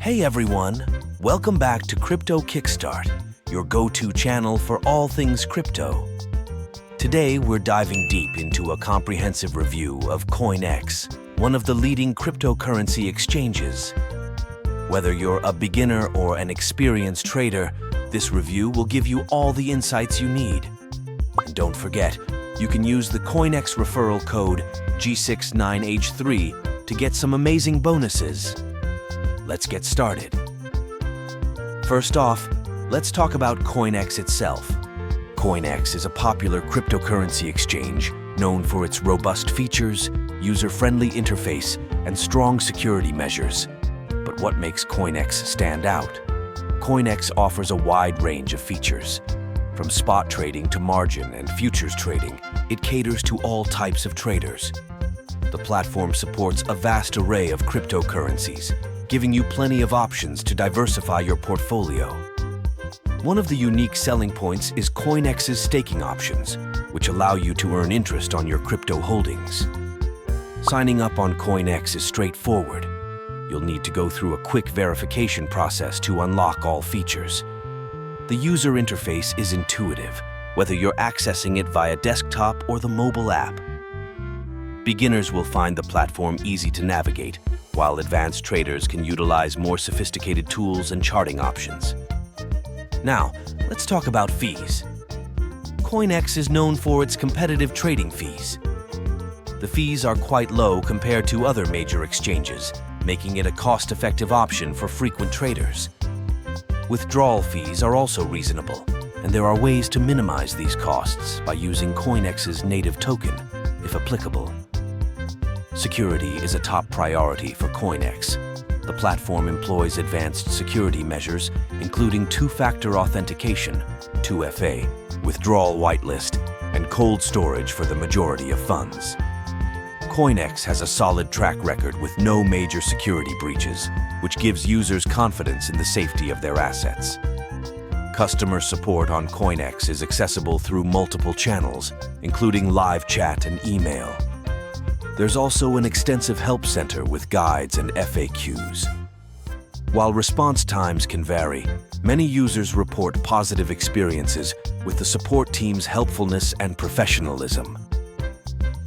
Hey everyone, welcome back to Crypto Kickstart, your go-to channel for all things crypto. Today we're diving deep into a comprehensive review of Coinex, one of the leading cryptocurrency exchanges. Whether you're a beginner or an experienced trader, this review will give you all the insights you need. And don't forget, you can use the Coinex referral code g69h3 to get some amazing bonuses. Let's get started. First off, let's talk about Coinex itself. Coinex is a popular cryptocurrency exchange known for its robust features, user-friendly interface, and strong security measures. But what makes Coinex stand out? Coinex offers a wide range of features. From spot trading to margin and futures trading, it caters to all types of traders. The platform supports a vast array of cryptocurrencies, giving you plenty of options to diversify your portfolio. One of the unique selling points is Coinex's staking options, which allow you to earn interest on your crypto holdings. Signing up on Coinex is straightforward. You'll need to go through a quick verification process to unlock all features. The user interface is intuitive, whether you're accessing it via desktop or the mobile app. Beginners will find the platform easy to navigate, while advanced traders can utilize more sophisticated tools and charting options. Now, let's talk about fees. Coinex is known for its competitive trading fees. The fees are quite low compared to other major exchanges, making it a cost-effective option for frequent traders. Withdrawal fees are also reasonable, and there are ways to minimize these costs by using Coinex's native token, if applicable. Security is a top priority for Coinex. The platform employs advanced security measures, including two-factor authentication, 2FA, withdrawal whitelist, and cold storage for the majority of funds. Coinex has a solid track record with no major security breaches, which gives users confidence in the safety of their assets. Customer support on Coinex is accessible through multiple channels, including live chat and email. There's also an extensive help center with guides and FAQs. While response times can vary, many users report positive experiences with the support team's helpfulness and professionalism.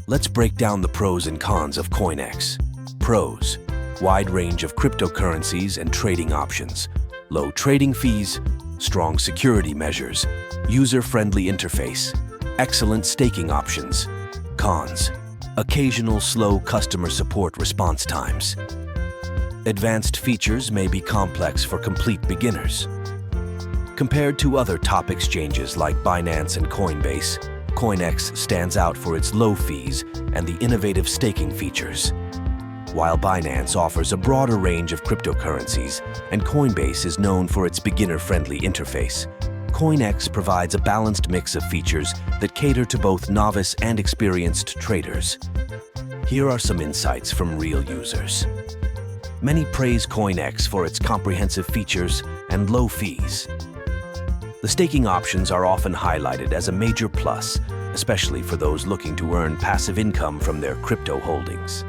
Let's break down the pros and cons of Coinex. Pros: wide range of cryptocurrencies and trading options, low trading fees, strong security measures, user-friendly interface, excellent staking options. Cons: occasional slow customer support response times. Advanced features may be complex for complete beginners. Compared to other top exchanges like Binance and Coinbase, Coinex stands out for its low fees and the innovative staking features. While Binance offers a broader range of cryptocurrencies and Coinbase is known for its beginner-friendly interface, Coinex provides a balanced mix of features that cater to both novice and experienced traders. Here are some insights from real users. Many praise Coinex for its comprehensive features and low fees. The staking options are often highlighted as a major plus, especially for those looking to earn passive income from their crypto holdings.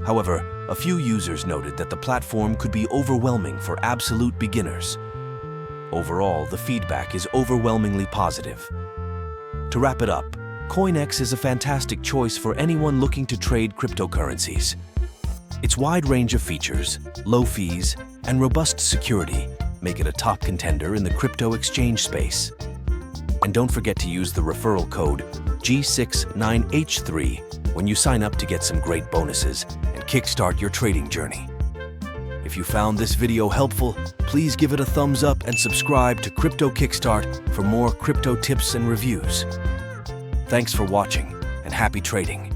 However, a few users noted that the platform could be overwhelming for absolute beginners. Overall, the feedback is overwhelmingly positive. To wrap it up, Coinex is a fantastic choice for anyone looking to trade cryptocurrencies. Its wide range of features, low fees, and robust security make it a top contender in the crypto exchange space. And don't forget to use the referral code G69H3 when you sign up to get some great bonuses and kickstart your trading journey. If you found this video helpful, please give it a thumbs up and subscribe to Crypto Kickstart for more crypto tips and reviews. Thanks for watching, and happy trading.